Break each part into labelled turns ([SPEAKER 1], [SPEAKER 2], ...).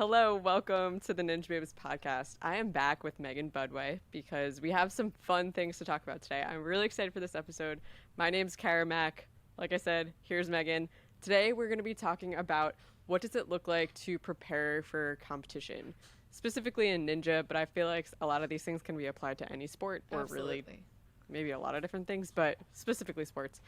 [SPEAKER 1] Hello, welcome to the Ninja Babes podcast. I am back with Megan Budway because we have some fun things to talk about today. I'm really excited for this episode. My name's Kara Mack. Like I said, here's Megan. Today we're going to be talking about what does it look like to prepare for competition, specifically in ninja, but I feel like a lot of these things can be applied to any sport or
[SPEAKER 2] Absolutely.
[SPEAKER 1] really maybe a lot of different things, but specifically sports.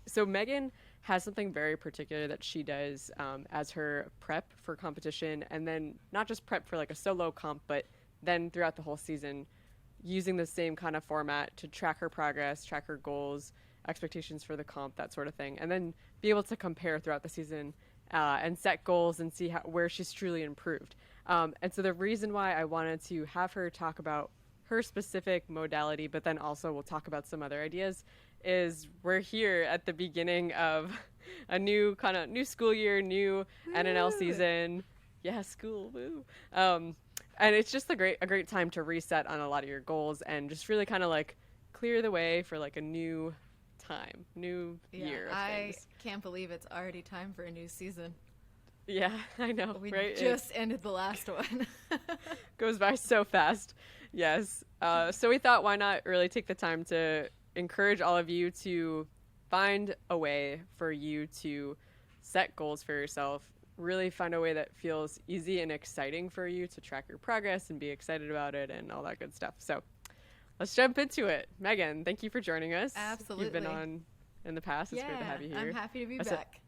[SPEAKER 1] So Megan has something very particular that she does as her prep for competition, and then not just prep for like a solo comp, but then throughout the whole season, using the same kind of format to track her progress, track her goals, expectations for the comp, that sort of thing, and then be able to compare throughout the season and set goals and see where she's truly improved. And so the reason why I wanted to have her talk about her specific modality, but then also we'll talk about some other ideas, is we're here at the beginning of a new school year, new
[SPEAKER 2] Woo!
[SPEAKER 1] NNL season. Yeah, school, woo. And it's just a great time to reset on a lot of your goals and just really kind of like clear the way for like a new time, new year of things.
[SPEAKER 2] I can't believe it's already time for a new season.
[SPEAKER 1] Yeah, I know,
[SPEAKER 2] We
[SPEAKER 1] right?
[SPEAKER 2] just ended the last one.
[SPEAKER 1] Goes by so fast. Yes. So we thought, why not really take the time to encourage all of you to find a way for you to set goals for yourself, really find a way that feels easy and exciting for you to track your progress and be excited about it and all that good stuff. So let's jump into it. Megan, thank you for joining us.
[SPEAKER 2] Absolutely.
[SPEAKER 1] You've been on in the past. It's great to have you here.
[SPEAKER 2] I'm happy to be
[SPEAKER 1] said-
[SPEAKER 2] back.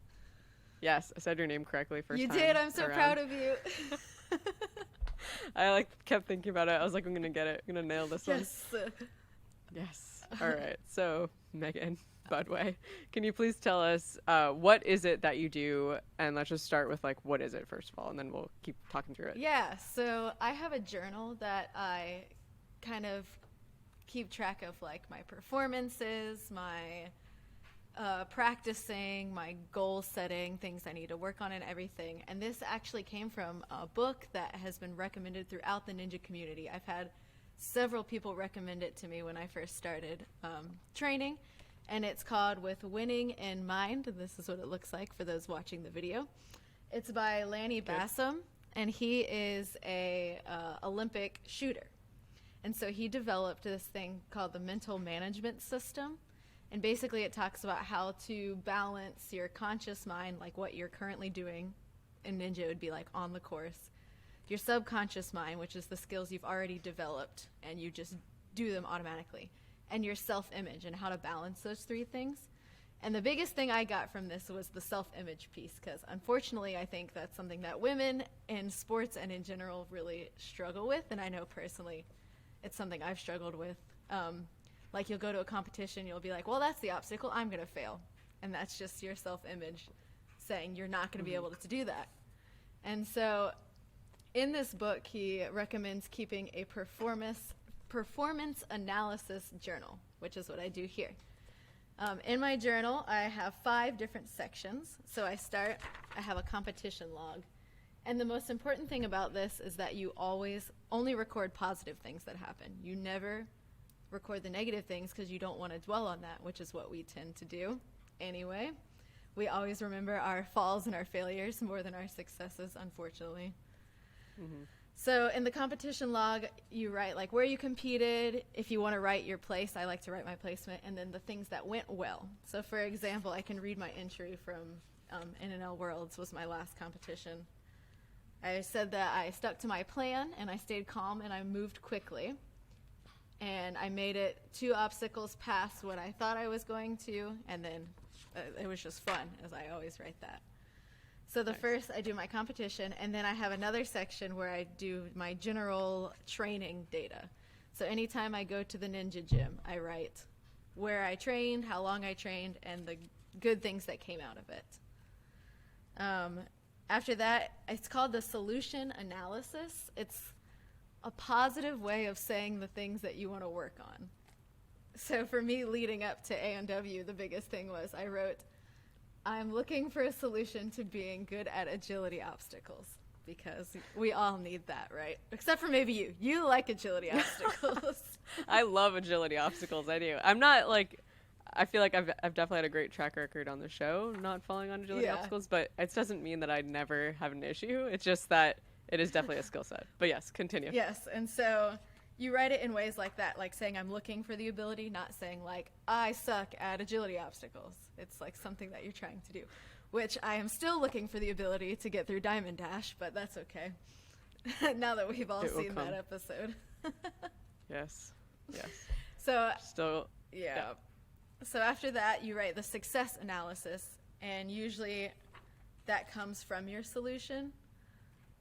[SPEAKER 1] Yes, I said your name correctly first
[SPEAKER 2] You
[SPEAKER 1] time.
[SPEAKER 2] did. I'm so
[SPEAKER 1] around.
[SPEAKER 2] proud of you.
[SPEAKER 1] I kept thinking about it. I was like, I'm gonna get it. I'm gonna nail this one.
[SPEAKER 2] Yes.
[SPEAKER 1] Yes. All right. So, Megan Budway, can you please tell us what is it that you do? And let's just start with what is it first of all, and then we'll keep talking through it.
[SPEAKER 2] Yeah. So I have a journal that I kind of keep track of, my performances, my practicing, my goal setting, things I need to work on, and everything. And this actually came from a book that has been recommended throughout the ninja community. I've had several people recommend it to me when I first started training, and it's called With Winning in Mind. This is what it looks like for those watching the video. It's by Lanny Bassham, and he is a Olympic shooter. And so he developed this thing called the mental management system. And basically it talks about how to balance your conscious mind, like what you're currently doing in ninja would be like on the course, your subconscious mind, which is the skills you've already developed and you just do them automatically, and your self-image and how to balance those three things. And the biggest thing I got from this was the self-image piece, because unfortunately I think that's something that women in sports and in general really struggle with, and I know personally it's something I've struggled with. You'll go to a competition, you'll be like, well, that's the obstacle, I'm going to fail. And that's just your self-image saying you're not going to be able to do that. And so in this book, he recommends keeping a performance analysis journal, which is what I do here. In my journal, I have 5 different sections. So I have a competition log. And the most important thing about this is that you always only record positive things that happen. You never record the negative things because you don't want to dwell on that, which is what we tend to do anyway. We always remember our falls and our failures more than our successes, unfortunately. Mm-hmm. So in the competition log, you write where you competed. If you want to write your place, I like to write my placement, and then the things that went well. So for example, I can read my entry from NNL Worlds was my last competition. I said that I stuck to my plan and I stayed calm and I moved quickly. And I made it 2 obstacles past what I thought I was going to, and then it was just fun, as I always write that. So the first, I do my competition, and then I have another section where I do my general training data. So anytime I go to the ninja gym, I write where I trained, how long I trained, and the good things that came out of it. After that, it's called the solution analysis. It's a positive way of saying the things that you want to work on. So for me, leading up to A&W, the biggest thing was I wrote, I'm looking for a solution to being good at agility obstacles, because we all need that, right? Except for maybe you. You like agility obstacles.
[SPEAKER 1] I love agility obstacles. I do. I'm not I feel like I've definitely had a great track record on the show, not falling on agility obstacles, but it doesn't mean that I never have an issue. It's just that It is definitely a skill set. But yes, continue.
[SPEAKER 2] Yes, and so you write it in ways like that, like saying I'm looking for the ability, not saying like I suck at agility obstacles. It's like something that you're trying to do, which I am still looking for the ability to get through Diamond Dash, but that's okay. Now that we've all seen that episode.
[SPEAKER 1] Yes. Yes.
[SPEAKER 2] So
[SPEAKER 1] still,
[SPEAKER 2] yeah. So after that, you write the success analysis, and usually that comes from your solution.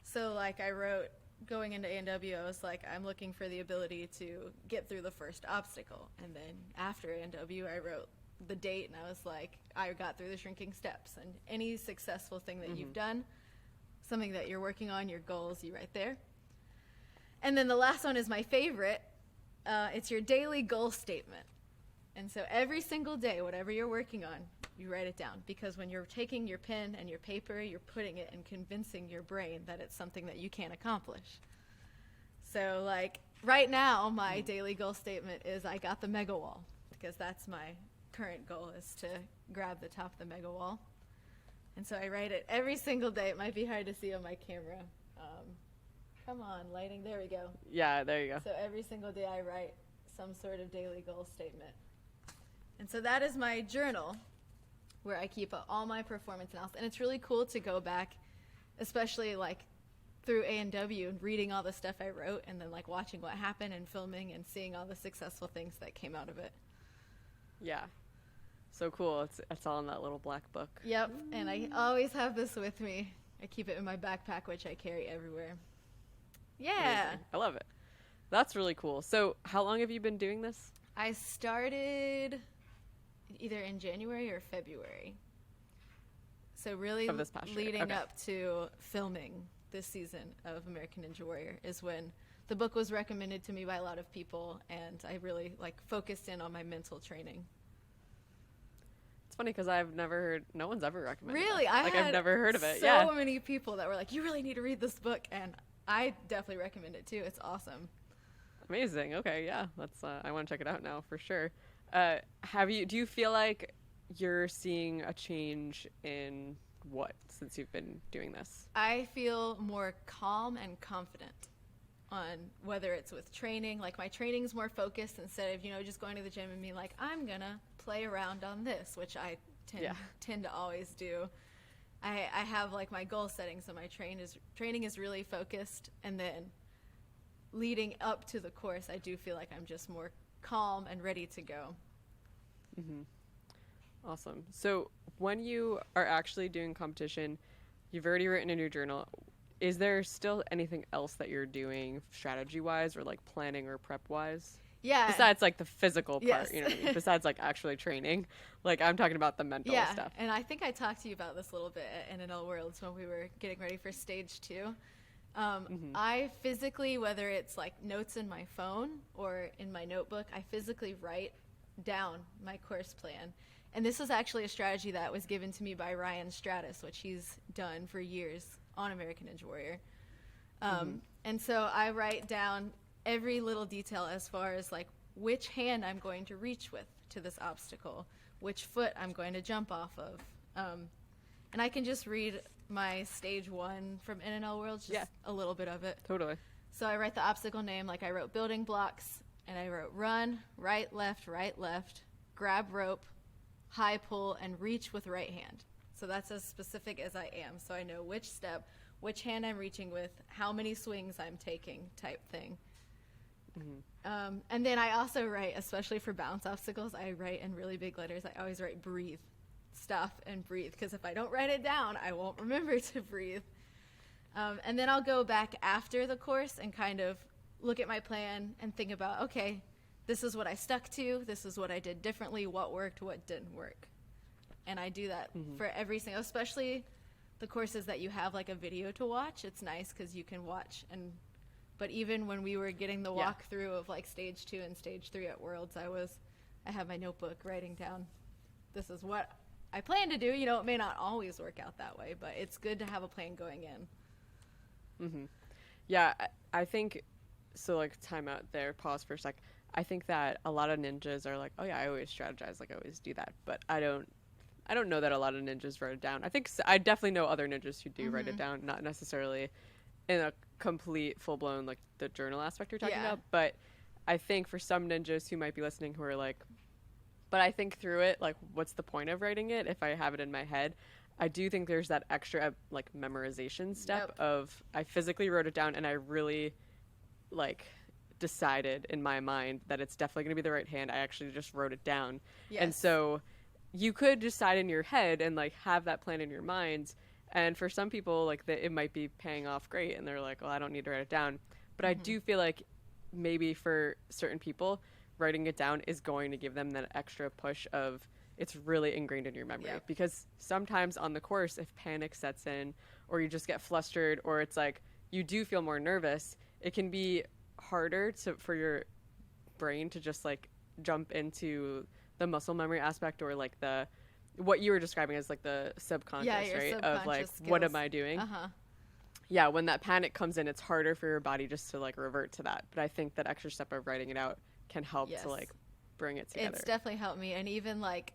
[SPEAKER 2] So like I wrote, going into A&W, I was like, I'm looking for the ability to get through the first obstacle. And then after A&W, I wrote the date, and I was like, I got through the shrinking steps. And any successful thing that you've done, something that you're working on, your goals, you write there. And then the last one is my favorite. It's your daily goal statement. And so every single day, whatever you're working on, you write it down. Because when you're taking your pen and your paper, you're putting it and convincing your brain that it's something that you can accomplish. So like right now, my daily goal statement is I got the mega wall, because that's my current goal, is to grab the top of the mega wall. And so I write it every single day. It might be hard to see on my camera. Come on, lighting. There we go.
[SPEAKER 1] Yeah, there you go.
[SPEAKER 2] So every single day I write some sort of daily goal statement. And so that is my journal, where I keep all my performance analysis. And it's really cool to go back, especially like through A&W and reading all the stuff I wrote, and then like watching what happened and filming and seeing all the successful things that came out of it.
[SPEAKER 1] Yeah. So cool. It's all in that little black book.
[SPEAKER 2] Yep. And I always have this with me. I keep it in my backpack, which I carry everywhere. Yeah.
[SPEAKER 1] Amazing. I love it. That's really cool. So how long have you been doing this?
[SPEAKER 2] I started either in January or February. So really
[SPEAKER 1] Of this past year.
[SPEAKER 2] leading
[SPEAKER 1] Okay.
[SPEAKER 2] up to filming this season of American Ninja Warrior is when the book was recommended to me by a lot of people, and I really like focused in on my mental training.
[SPEAKER 1] It's funny because I've never heard, no one's ever recommended
[SPEAKER 2] Really?
[SPEAKER 1] it.
[SPEAKER 2] I've
[SPEAKER 1] never heard of it.
[SPEAKER 2] So
[SPEAKER 1] Yeah.
[SPEAKER 2] many people that were like, you really need to read this book, and I definitely recommend it too. It's awesome.
[SPEAKER 1] Amazing. Okay. Yeah. That's, I want to check it out now for sure. Do you feel like you're seeing a change in what since you've been doing this?
[SPEAKER 2] I feel more calm and confident on whether it's with training. Like my training's more focused instead of, just going to the gym and being like, I'm going to play around on this, which I tend to always do. I have like my goal setting, so my training is really focused, and then leading up to the course, I do feel like I'm just more calm and ready to go.
[SPEAKER 1] Mm-hmm. Awesome. So when you are actually doing competition, you've already written in your journal. Is there still anything else that you're doing strategy-wise or like planning or prep-wise?
[SPEAKER 2] Yeah.
[SPEAKER 1] Besides like the physical part,
[SPEAKER 2] Yes.
[SPEAKER 1] you know what I mean? Besides like actually training. Like I'm talking about the mental stuff.
[SPEAKER 2] And I think I talked to you about this a little bit at NNL Worlds when we were getting ready for stage 2. I physically, whether it's like notes in my phone or in my notebook, I physically write down my course plan. And this is actually a strategy that was given to me by Ryan Stratus, which he's done for years on American Ninja Warrior. And so I write down every little detail as far as like which hand I'm going to reach with to this obstacle, which foot I'm going to jump off of. And I can just read my stage 1 from NNL Worlds, just a little bit of it.
[SPEAKER 1] Totally.
[SPEAKER 2] So I write the obstacle name, like I wrote building blocks, and I wrote run, right, left, grab rope, high pull, and reach with right hand. So that's as specific as I am. So I know which step, which hand I'm reaching with, how many swings I'm taking type thing. And then I also write, especially for balance obstacles, I write in really big letters. I always write breathe, stop, and breathe, because if I don't write it down, I won't remember to breathe. And then I'll go back after the course and kind of look at my plan and think about, okay, this is what I stuck to, this is what I did differently, what worked, what didn't work. And I do that for every single, especially the courses that you have like a video to watch. It's nice because you can watch. But even when we were getting the walkthrough of like stage 2 and stage 3 at Worlds, I have my notebook writing down, this is what I plan to do. It may not always work out that way, but it's good to have a plan going in.
[SPEAKER 1] Yeah, I think, so like time out there, pause for a sec. I think that a lot of ninjas are like, oh yeah, I always strategize, like I always do that. But I don't know that a lot of ninjas write it down. I definitely know other ninjas who do write it down, not necessarily in complete full blown like the journal aspect you're talking
[SPEAKER 2] Yeah.
[SPEAKER 1] about, but I think for some ninjas who might be listening who are like, but I think through it, like, what's the point of writing it if I have it in my head? I do think there's that extra like memorization step
[SPEAKER 2] Yep.
[SPEAKER 1] of I physically wrote it down and I really like decided in my mind that it's definitely going to be the right hand. I actually just wrote it down. And
[SPEAKER 2] Yes.
[SPEAKER 1] so you could decide in your head and like have that plan in your mind. And for some people, like it might be paying off great and they're like, well, I don't need to write it down. But I do feel like maybe for certain people, writing it down is going to give them that extra push of it's really ingrained in your memory.
[SPEAKER 2] Yep.
[SPEAKER 1] Because sometimes on the course, if panic sets in or you just get flustered or it's like you do feel more nervous, it can be harder for your brain to just like jump into the muscle memory aspect or like the what you were describing as like the subconscious,
[SPEAKER 2] Yeah, your
[SPEAKER 1] right? Of like
[SPEAKER 2] subconscious
[SPEAKER 1] what
[SPEAKER 2] skills.
[SPEAKER 1] am I doing?
[SPEAKER 2] Uh-huh.
[SPEAKER 1] Yeah, when that panic comes in, it's harder for your body just to like revert to that. But I think that extra step of writing it out can help
[SPEAKER 2] Yes.
[SPEAKER 1] to like bring it together.
[SPEAKER 2] It's definitely helped me. And even like,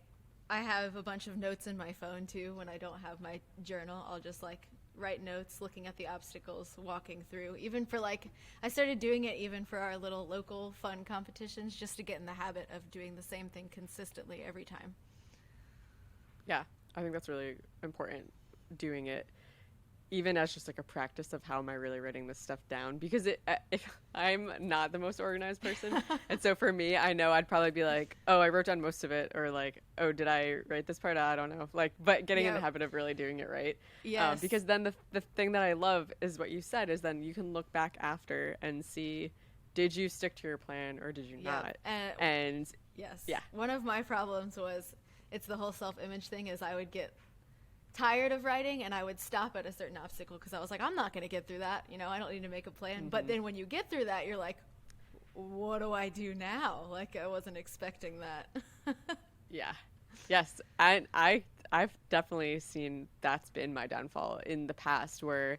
[SPEAKER 2] I have a bunch of notes in my phone too. When I don't have my journal, I'll just like write notes, looking at the obstacles, walking through. Even for like, I started doing it even for our little local fun competitions, just to get in the habit of doing the same thing consistently every time.
[SPEAKER 1] Yeah, I think that's really important, doing it even as just like a practice of how am I really writing this stuff down, because if I'm not the most organized person and so for me I know I'd probably be like, oh, I wrote down most of it, or like, oh, did I write this part? I don't know, like, but getting in the
[SPEAKER 2] Yep.
[SPEAKER 1] habit of really doing it right.
[SPEAKER 2] Yes.
[SPEAKER 1] Because then the thing that I love is what you said is then you can look back after and see, did you stick to your plan or did you
[SPEAKER 2] Yep.
[SPEAKER 1] not?
[SPEAKER 2] And
[SPEAKER 1] And
[SPEAKER 2] yes.
[SPEAKER 1] Yeah.
[SPEAKER 2] One of my problems was, it's the whole self-image thing, is I would get tired of writing and I would stop at a certain obstacle because I was like, I'm not going to get through that. You know, I don't need to make a plan. But then when you get through that, you're like, what do I do now? Like, I wasn't expecting that.
[SPEAKER 1] Yeah. Yes. And I've definitely seen that's been my downfall in the past, where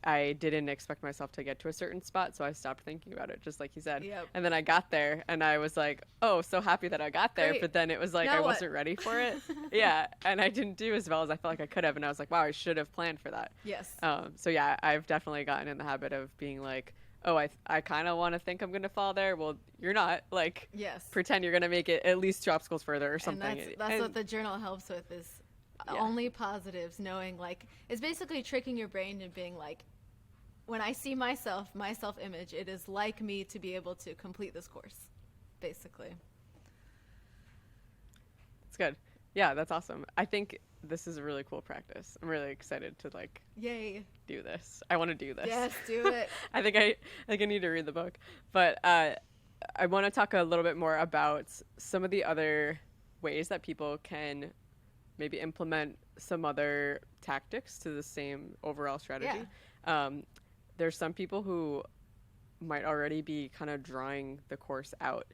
[SPEAKER 1] I didn't expect myself to get to a certain spot, so I stopped thinking about it, just like you said.
[SPEAKER 2] Yep.
[SPEAKER 1] And then I got there and I was like, oh, so happy that I got there.
[SPEAKER 2] Great.
[SPEAKER 1] But then it was like
[SPEAKER 2] Now
[SPEAKER 1] I
[SPEAKER 2] what?
[SPEAKER 1] wasn't ready for it. Yeah. And I didn't do as well as I felt like I could have. And I was like, wow, I should have planned for that.
[SPEAKER 2] Yes.
[SPEAKER 1] So yeah, I've definitely gotten in the habit of being like, oh, I kind of want to think I'm going to fall there. Well, you're not. Like,
[SPEAKER 2] Yes.
[SPEAKER 1] pretend you're going to make it at least 2 obstacles further or something.
[SPEAKER 2] And that's what the journal helps with, is
[SPEAKER 1] Yeah.
[SPEAKER 2] only positives, knowing, like, it's basically tricking your brain and being like, when I see myself, my self-image, it is like me to be able to complete this course, basically.
[SPEAKER 1] It's good. Yeah, that's awesome. I think this is a really cool practice. I'm really excited to like
[SPEAKER 2] Yay.
[SPEAKER 1] do this. I want to do this.
[SPEAKER 2] Yes, do it.
[SPEAKER 1] I think I need to read the book. But I want to talk a little bit more about some of the other ways that people can maybe implement some other tactics to the same overall strategy. There's some people who might already be kind of drawing the course out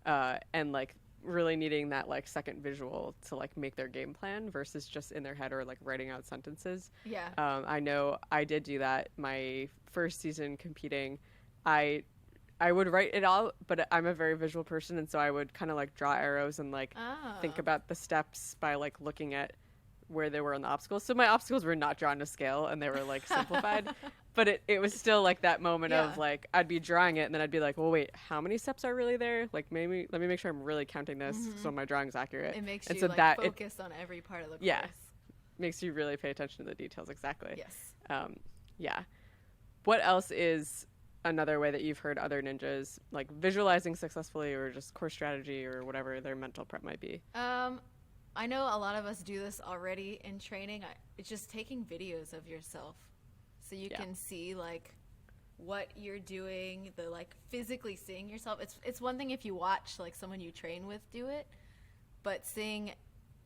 [SPEAKER 1] and like really needing that like second visual to like make their game plan versus just in their head or like writing out sentences.
[SPEAKER 2] Yeah.
[SPEAKER 1] I know I did do that my first season competing. I would write it all, but I'm a very visual person, and so I would kind of like draw arrows and like think
[SPEAKER 2] Oh.
[SPEAKER 1] about the steps by like looking at where they were on the obstacles. So my obstacles were not drawn to scale and they were like simplified, but it was still like that moment
[SPEAKER 2] Yeah.
[SPEAKER 1] of like, I'd be drawing it and then I'd be like, well, wait, how many steps are really there? Like maybe let me make sure I'm really counting this so my drawing's accurate.
[SPEAKER 2] It makes
[SPEAKER 1] and
[SPEAKER 2] you
[SPEAKER 1] so
[SPEAKER 2] like
[SPEAKER 1] that
[SPEAKER 2] focus on every part of the course.
[SPEAKER 1] Yeah. makes you really pay attention to the details. Exactly.
[SPEAKER 2] Yes.
[SPEAKER 1] Yeah. What else is another way that you've heard other ninjas like visualizing successfully, or just course strategy, or whatever their mental prep might be?
[SPEAKER 2] I know a lot of us do this already in training. It's just taking videos of yourself so you
[SPEAKER 1] Yeah.
[SPEAKER 2] can see like what you're doing, the like physically seeing yourself. It's one thing if you watch like someone you train with do it, but seeing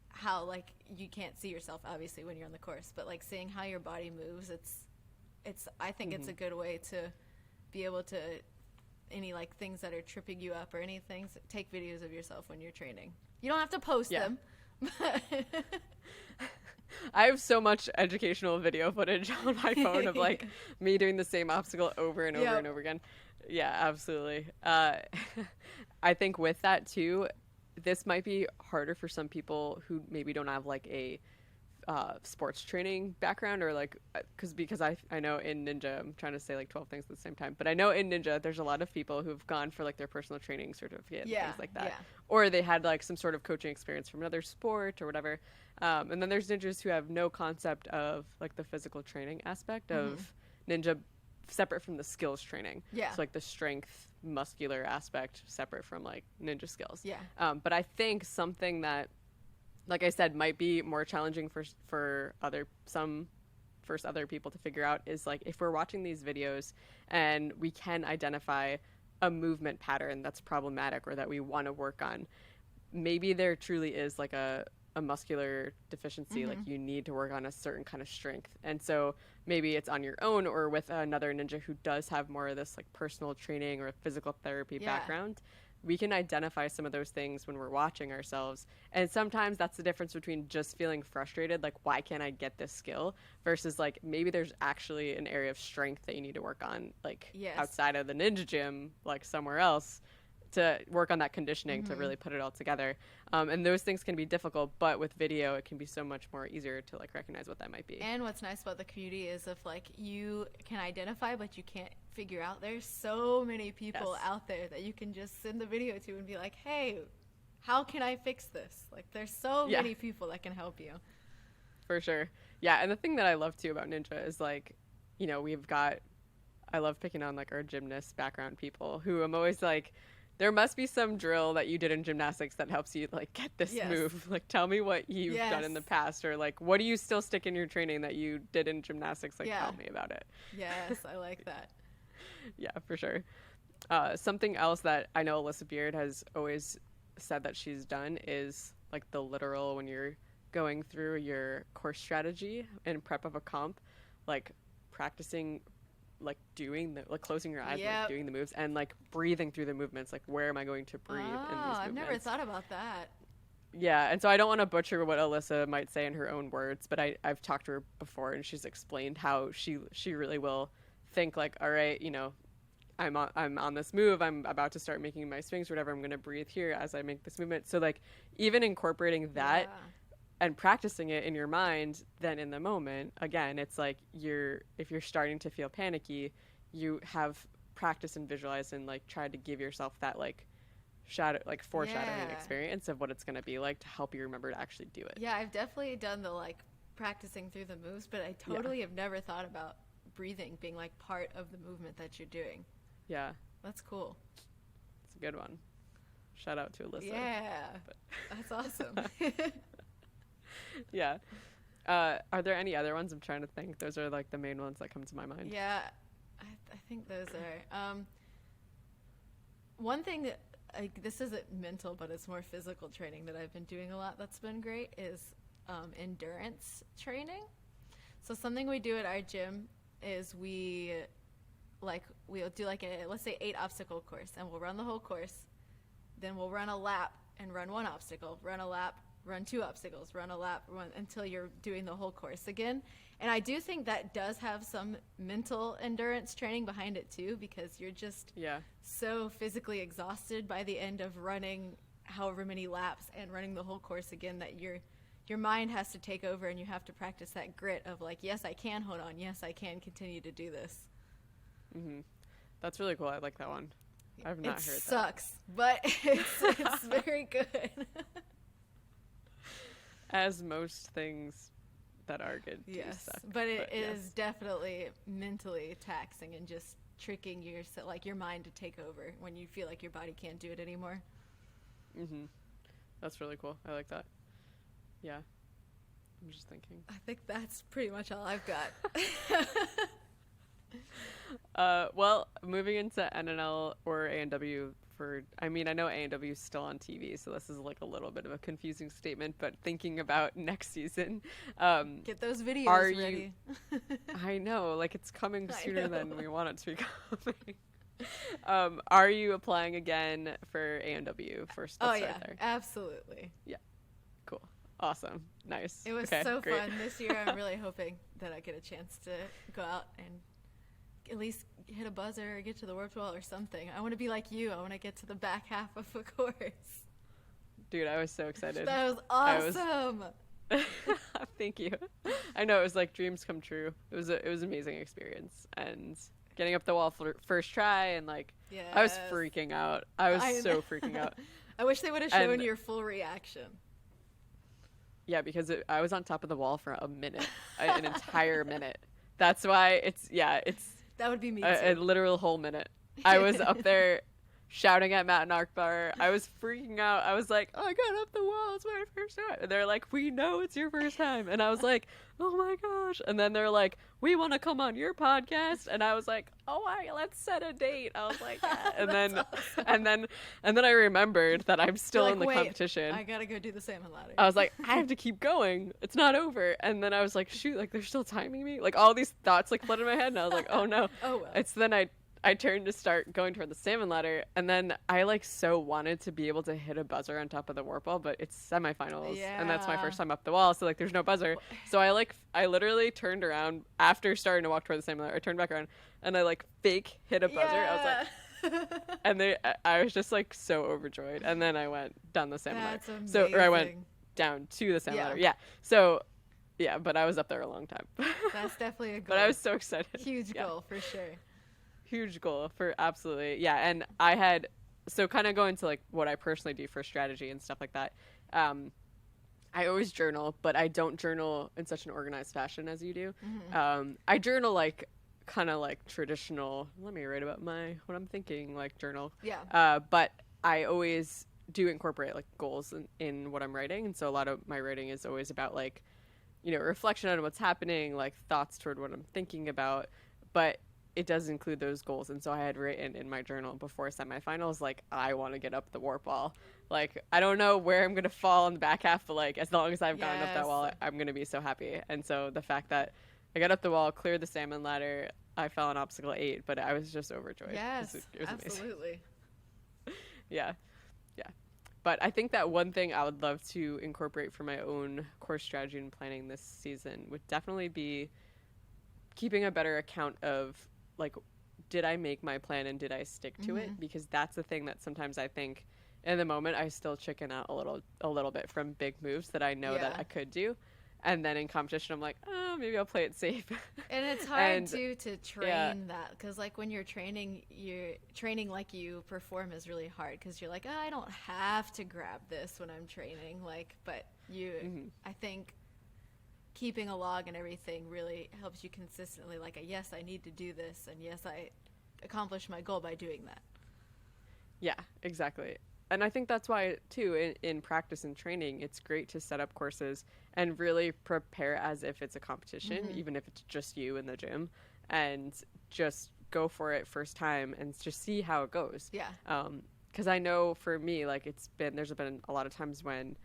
[SPEAKER 2] how, like, you can't see yourself obviously when you're on the course, but like seeing how your body moves, it's I think it's a good way to be able to, any like things that are tripping you up or anything, take videos of yourself when you're training. You don't have to post
[SPEAKER 1] Yeah.
[SPEAKER 2] them.
[SPEAKER 1] I have so much educational video footage on my phone of like me doing the same obstacle over and over
[SPEAKER 2] Yep.
[SPEAKER 1] and over again. Yeah, absolutely. I think with that too, this might be harder for some people who maybe don't have like a sports training background, or like because I know in Ninja, I'm trying to say like 12 things at the same time, but I know in Ninja there's a lot of people who've gone for like their personal training certificate and things like that, or they had like some sort of coaching experience from another sport or whatever, and then there's ninjas who have no concept of like the physical training aspect of ninja, separate from the skills training. So like the strength muscular aspect separate from like ninja skills. But I think something that, like I said, might be more challenging for other people to figure out is like if we're watching these videos and we can identify a movement pattern that's problematic or that we want to work on, maybe there truly is like a muscular deficiency, like you need to work on a certain kind of strength. And so maybe it's on your own or with another ninja who does have more of this like personal training or physical therapy background. We can identify some of those things when we're watching ourselves. And sometimes that's the difference between just feeling frustrated, like, why can't I get this skill, versus like maybe there's actually an area of strength that you need to work on, like outside of the ninja gym, like somewhere else, to work on that conditioning to really put it all together. And those things can be difficult, but with video, it can be so much more easier to like recognize what that might be.
[SPEAKER 2] And what's nice about the community is if like you can identify, but you can't figure out, there's so many people out there that you can just send the video to and be like, hey, how can I fix this? Like there's so many people that can help you.
[SPEAKER 1] For sure. Yeah. And the thing that I love too about Ninja is like, you know, I love picking on like our gymnast background people who I'm always like, there must be some drill that you did in gymnastics that helps you like get this move. Like tell me what you've done in the past, or like what do you still stick in your training that you did in gymnastics? Like tell me about it.
[SPEAKER 2] Yes, I like that.
[SPEAKER 1] Yeah, for sure. Something else that I know Alyssa Beard has always said that she's done is like the literal, when you're going through your course strategy in prep of a comp, like practicing like doing the, like closing your eyes, like doing the moves and like breathing through the movements. Like where am I going to breathe in these movements?
[SPEAKER 2] I've never thought about that.
[SPEAKER 1] Yeah, and so I don't want to butcher what Alyssa might say in her own words, but I've talked to her before and she's explained how she really will think like, all right, you know, I'm on this move, I'm about to start making my swings or whatever, I'm going to breathe here as I make this movement. So like even incorporating that and practicing it in your mind, then in the moment, again, it's like if you're starting to feel panicky, you have practice and visualize and like try to give yourself that like foreshadowing experience of what it's going to be like to help you remember to actually do it.
[SPEAKER 2] Yeah, I've definitely done the like practicing through the moves, but I totally have never thought about breathing being like part of the movement that you're doing.
[SPEAKER 1] Yeah.
[SPEAKER 2] That's cool.
[SPEAKER 1] It's a good one. Shout out to Alyssa.
[SPEAKER 2] Yeah. That's awesome.
[SPEAKER 1] Yeah. Are there any other ones? I'm trying to think. Those are like the main ones that come to my mind.
[SPEAKER 2] Yeah, I think those are. One thing that, this isn't mental, but it's more physical training that I've been doing a lot that's been great is endurance training. So something we do at our gym is we'll do like let's say 8 obstacle course, and we'll run the whole course. Then we'll run a lap and run 1 obstacle, run a lap, run 2 obstacles, run a lap, run until you're doing the whole course again. And I do think that does have some mental endurance training behind it too, because you're just so physically exhausted by the end of running however many laps and running the whole course again that your mind has to take over, and you have to practice that grit of like, yes, I can hold on. Yes, I can continue to do this.
[SPEAKER 1] Mm-hmm. That's really cool. I like that one. I've not heard that.
[SPEAKER 2] It sucks, but it's very good.
[SPEAKER 1] As most things that are good do suck.
[SPEAKER 2] But it is definitely mentally taxing and just tricking your mind to take over when you feel like your body can't do it anymore.
[SPEAKER 1] Mm-hmm. That's really cool. I like that. Yeah. I'm just thinking.
[SPEAKER 2] I think that's pretty much all I've got.
[SPEAKER 1] Well, moving into NNL or A&W I know A&W is still on TV, so this is like a little bit of a confusing statement, but thinking about next season.
[SPEAKER 2] Get those videos ready.
[SPEAKER 1] I know, like it's coming sooner than we want it to be coming. Are you applying again for A&W first?
[SPEAKER 2] Oh, yeah, there. Absolutely.
[SPEAKER 1] Yeah. Cool. Awesome. Nice.
[SPEAKER 2] It was
[SPEAKER 1] great.
[SPEAKER 2] Fun. This year I'm really hoping that I get a chance to go out and at least hit a buzzer or get to the warp wall or something. I want to be like you. I want to get to the back half of a course.
[SPEAKER 1] Dude, I was so excited.
[SPEAKER 2] That was awesome.
[SPEAKER 1] Thank you. I know it was like dreams come true. It was an amazing experience, and getting up the wall for first try, and like I was
[SPEAKER 2] Yes.
[SPEAKER 1] freaking out. I was
[SPEAKER 2] I
[SPEAKER 1] so
[SPEAKER 2] know.
[SPEAKER 1] freaking out.
[SPEAKER 2] I wish they would have shown
[SPEAKER 1] And
[SPEAKER 2] your full reaction.
[SPEAKER 1] yeah, because I was on top of the wall for a minute, an entire minute. That's why it's
[SPEAKER 2] That would be me
[SPEAKER 1] a
[SPEAKER 2] too.
[SPEAKER 1] literal whole minute. I was up there shouting at Matt and Akbar. I was freaking out. I was like, oh, I got up the wall. It's my first time. And they're like, we know it's your first time. And I was like, oh my gosh. And then they're like, we want to come on your podcast. And I was like, oh, let's set a date. I was like, yeah. And then,
[SPEAKER 2] Awesome.
[SPEAKER 1] and then I remembered that I'm still
[SPEAKER 2] You're
[SPEAKER 1] in the
[SPEAKER 2] like, "Wait,
[SPEAKER 1] competition.
[SPEAKER 2] I gotta go do the salmon ladder.
[SPEAKER 1] I was like, I have to keep going. It's not over. And then I was like, shoot, like they're still timing me. Like all these thoughts like flooded in my head, and I was like, oh no.
[SPEAKER 2] Oh well.
[SPEAKER 1] It's then I turned to start going toward the salmon ladder, and then I like so wanted to be able to hit a buzzer on top of the warp wall, but it's semifinals, and that's my
[SPEAKER 2] Yeah.
[SPEAKER 1] first time up the wall, so like there's no buzzer. So I literally turned around after starting to walk toward the salmon ladder. I turned back around and I like fake hit a buzzer. I was like, and I was just like so overjoyed, and then I went down the salmon
[SPEAKER 2] That's
[SPEAKER 1] ladder.
[SPEAKER 2] amazing.
[SPEAKER 1] So or I went down to the salmon
[SPEAKER 2] Yeah.
[SPEAKER 1] ladder. Yeah. So yeah, but I was up there a long time.
[SPEAKER 2] That's definitely a goal.
[SPEAKER 1] But I was so excited.
[SPEAKER 2] Huge
[SPEAKER 1] Yeah.
[SPEAKER 2] goal for sure.
[SPEAKER 1] Huge goal for absolutely. Yeah. And I had, so kind of going to like what I personally do for strategy and stuff like that. I always journal, but I don't journal in such an organized fashion as you do. I journal like kind of like traditional, let me write about what I'm thinking, like journal.
[SPEAKER 2] Yeah.
[SPEAKER 1] But I always do incorporate like goals in what I'm writing. And so a lot of my writing is always about like, reflection on what's happening, like thoughts toward what I'm thinking about. But it does include those goals. And so I had written in my journal before semifinals, like, I want to get up the warp wall. Like, I don't know where I'm going to fall in the back half, but like, as long as I've gotten up that wall, I'm going to be so happy. And so the fact that I got up the wall, cleared the salmon ladder, I fell on obstacle 8, but I was just overjoyed.
[SPEAKER 2] Yes,
[SPEAKER 1] It was amazing.
[SPEAKER 2] absolutely.
[SPEAKER 1] Yeah. Yeah. But I think that one thing I would love to incorporate for my own course strategy and planning this season would definitely be keeping a better account of like, did I make my plan and did I stick to it? Because that's the thing that sometimes I think in the moment I still chicken out a little bit from big moves that I know that
[SPEAKER 2] Yeah.
[SPEAKER 1] I could do. And then in competition, I'm like, oh, maybe I'll play it safe.
[SPEAKER 2] And it's hard
[SPEAKER 1] And-
[SPEAKER 2] too to train
[SPEAKER 1] yeah.
[SPEAKER 2] that because like when you're training like you perform is really hard because you're like, oh, I don't have to grab this when I'm training, like, but I think keeping a log and everything really helps you consistently, like, yes, I need to do this, and yes, I accomplished my goal by doing that.
[SPEAKER 1] Yeah, exactly. And I think that's why, too, in practice and training, it's great to set up courses and really prepare as if it's a competition, even if it's just you in the gym, and just go for it first time and just see how it goes.
[SPEAKER 2] Yeah.
[SPEAKER 1] Because I know for me, like, there's been a lot of times when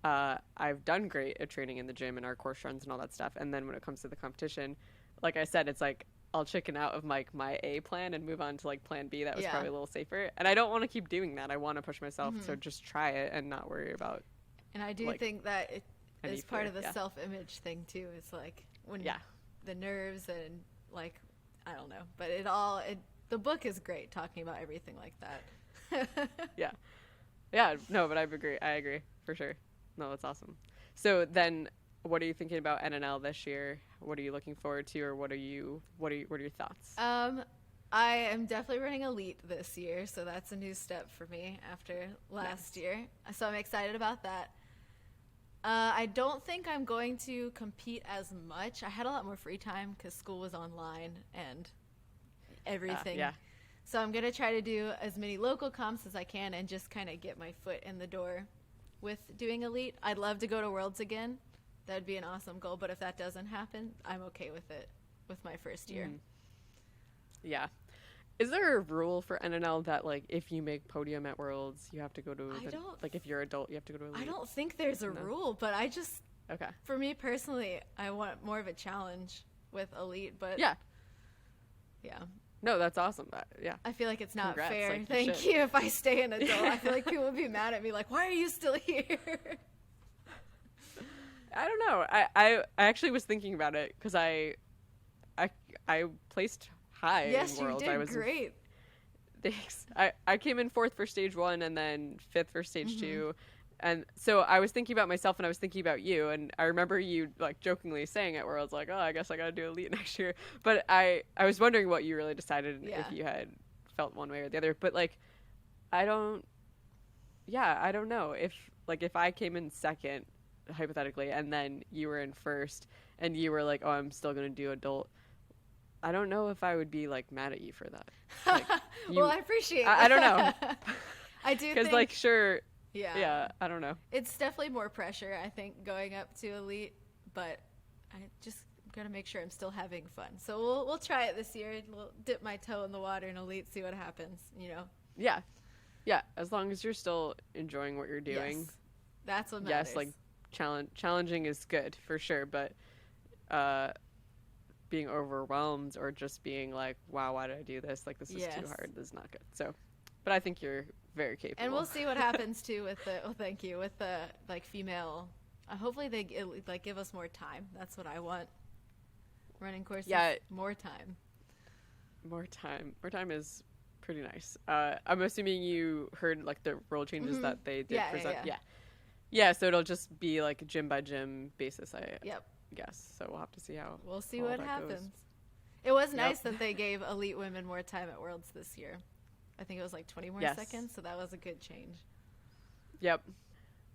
[SPEAKER 1] I've done great at training in the gym and our course runs and all that stuff. And then when it comes to the competition, like I said, it's like, I'll chicken out of like my A plan and move on to like plan B. That was
[SPEAKER 2] Yeah.
[SPEAKER 1] probably a little safer. And I don't want to keep doing that. I want to push myself. So just try it and not worry about.
[SPEAKER 2] And I do
[SPEAKER 1] like,
[SPEAKER 2] think that it
[SPEAKER 1] any
[SPEAKER 2] is part
[SPEAKER 1] fear,
[SPEAKER 2] of the
[SPEAKER 1] yeah.
[SPEAKER 2] self-image thing too. It's like when
[SPEAKER 1] Yeah.
[SPEAKER 2] the nerves and like, I don't know, but the book is great talking about everything like that.
[SPEAKER 1] Yeah. Yeah. No, but I agree for sure. No, that's awesome. So then what are you thinking about NNL this year? What are you looking forward to, or what are your thoughts?
[SPEAKER 2] I am definitely running Elite this year, so that's a new step for me after last year. So I'm excited about that. I don't think I'm going to compete as much. I had a lot more free time because school was online and everything.
[SPEAKER 1] Yeah.
[SPEAKER 2] So I'm going to try to do as many local comps as I can and just kind of get my foot in the door with doing Elite. I'd love to go to Worlds again. That'd be an awesome goal, but if that doesn't happen, I'm okay with it with my first year.
[SPEAKER 1] Yeah. Is there a rule for NNL that like if you make podium at Worlds, you have to go to like if you're adult, you have to go to Elite?
[SPEAKER 2] I don't think there's a rule, but I just,
[SPEAKER 1] Okay.
[SPEAKER 2] for me personally, I want more of a challenge with Elite, but
[SPEAKER 1] Yeah.
[SPEAKER 2] yeah.
[SPEAKER 1] No, that's awesome. Yeah.
[SPEAKER 2] I feel like it's not
[SPEAKER 1] Congrats,
[SPEAKER 2] fair.
[SPEAKER 1] like, you
[SPEAKER 2] Thank
[SPEAKER 1] should.
[SPEAKER 2] you if I stay an adult. I feel like people would be mad at me like, why are you still here?
[SPEAKER 1] I don't know. I actually was thinking about it because I placed high
[SPEAKER 2] Yes,
[SPEAKER 1] in Worlds.
[SPEAKER 2] you
[SPEAKER 1] I
[SPEAKER 2] did
[SPEAKER 1] was
[SPEAKER 2] great.
[SPEAKER 1] Thanks. I came in 4th for stage 1 and then 5th for stage 2, And so I was thinking about myself and I was thinking about you, and I remember you like jokingly saying it where I was like, oh, I guess I gotta do elite next year. But I was wondering what you really decided,
[SPEAKER 2] Yeah.
[SPEAKER 1] if you had felt one way or the other. But like I don't know if I came in second hypothetically and then you were in first and you were like, oh, I'm still gonna do adult, I don't know if I would be like mad at you for that. Like,
[SPEAKER 2] Well, I appreciate that.
[SPEAKER 1] I don't know.
[SPEAKER 2] I do
[SPEAKER 1] Because
[SPEAKER 2] think,
[SPEAKER 1] like sure,
[SPEAKER 2] yeah.
[SPEAKER 1] yeah, I don't know.
[SPEAKER 2] It's definitely more pressure, I think, going up to elite, but I just gotta make sure I'm still having fun. So we'll try it this year. We'll dip my toe in the water in elite, see what happens, you know.
[SPEAKER 1] Yeah. Yeah, as long as you're still enjoying what you're doing.
[SPEAKER 2] Yes. That's what matters.
[SPEAKER 1] Yes, like challenging is good for sure, but being overwhelmed or just being like, wow, why did I do this? Like, this is too hard. This is not good. So, but I think you're very capable.
[SPEAKER 2] And we'll see what happens too with the, thank you, with the like female. Hopefully they like give us more time. That's what I want. Running courses, more time. More
[SPEAKER 1] time is pretty nice. I'm assuming you heard like the rule changes that they did present. Yeah. So it'll just be like gym by gym basis. Guess. So we'll have to see how.
[SPEAKER 2] We'll see what happens. Goes. It was nice that they gave elite women more time at Worlds this year. I think it was like 20 more seconds, so that was a good change.
[SPEAKER 1] Yep.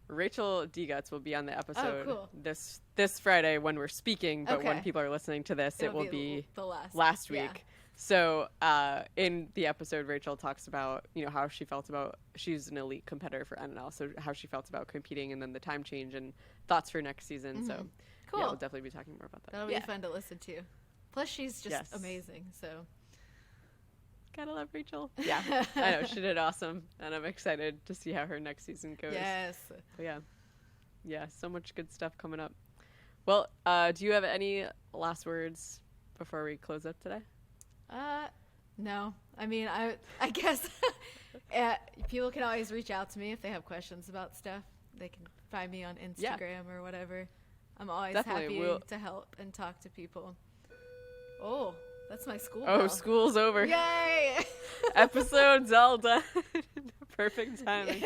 [SPEAKER 1] Rachel Deguts will be on the episode this Friday when we're speaking, but when people are listening to this, it will be
[SPEAKER 2] the
[SPEAKER 1] last week. Yeah. So in the episode, Rachel talks about, you know, how she felt about, she's an elite competitor for NNL, so how she felt about competing and then the time change and thoughts for next season. Mm-hmm. So yeah, we'll definitely be talking more about that.
[SPEAKER 2] That'll be fun to listen to. Plus, she's just amazing, so.
[SPEAKER 1] Gotta love Rachel. Yeah, I know, she did awesome, and I'm excited to see how her next season goes.
[SPEAKER 2] Yes.
[SPEAKER 1] But yeah, so much good stuff coming up. Well, do you have any last words before we close up today?
[SPEAKER 2] No. I mean, I guess people can always reach out to me if they have questions about stuff. They can find me on Instagram or whatever. I'm always happy to help and talk to people. Oh, that's my school bell.
[SPEAKER 1] School's over.
[SPEAKER 2] Yay!
[SPEAKER 1] Episode's all done. Perfect timing.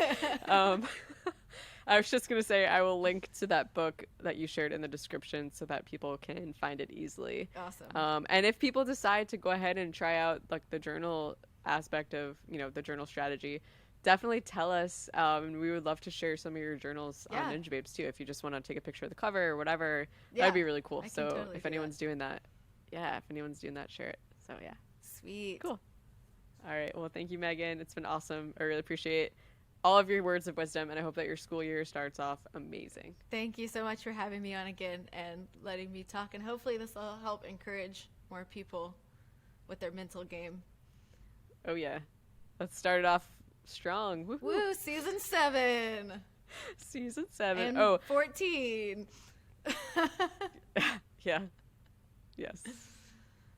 [SPEAKER 1] I was just going to say I will link to that book that you shared in the description so that people can find it easily.
[SPEAKER 2] Awesome.
[SPEAKER 1] And if people decide to go ahead and try out like the journal aspect of, you know, the journal strategy, definitely tell us. And we would love to share some of your journals on Ninja Babes too. If you just want to take a picture of the cover or whatever, that'd be really cool. So totally if anyone's doing that, share it. So yeah.
[SPEAKER 2] Sweet.
[SPEAKER 1] Cool. All right. Well, thank you, Megan. It's been awesome. I really appreciate all of your words of wisdom, and I hope that your school year starts off amazing.
[SPEAKER 2] Thank you so much for having me on again and letting me talk, and hopefully this will help encourage more people with their mental game.
[SPEAKER 1] Oh yeah. Let's start it off strong. Woo-hoo.
[SPEAKER 2] Woo, season 7.
[SPEAKER 1] Season 7.
[SPEAKER 2] And 14.
[SPEAKER 1] Yeah. Yes.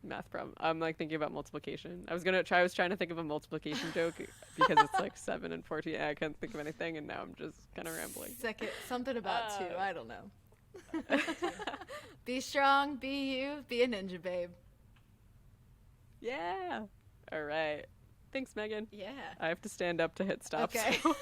[SPEAKER 1] Math problem. I'm like thinking about multiplication. I was trying to think of a multiplication joke because it's like 7 and 14. I couldn't think of anything, and now I'm just kind of rambling.
[SPEAKER 2] Something about 2. I don't know. Be strong. Be you. Be a ninja babe.
[SPEAKER 1] Yeah. All right. Thanks, Megan.
[SPEAKER 2] Yeah.
[SPEAKER 1] I have to stand up to hit stop.
[SPEAKER 2] Okay.
[SPEAKER 1] So.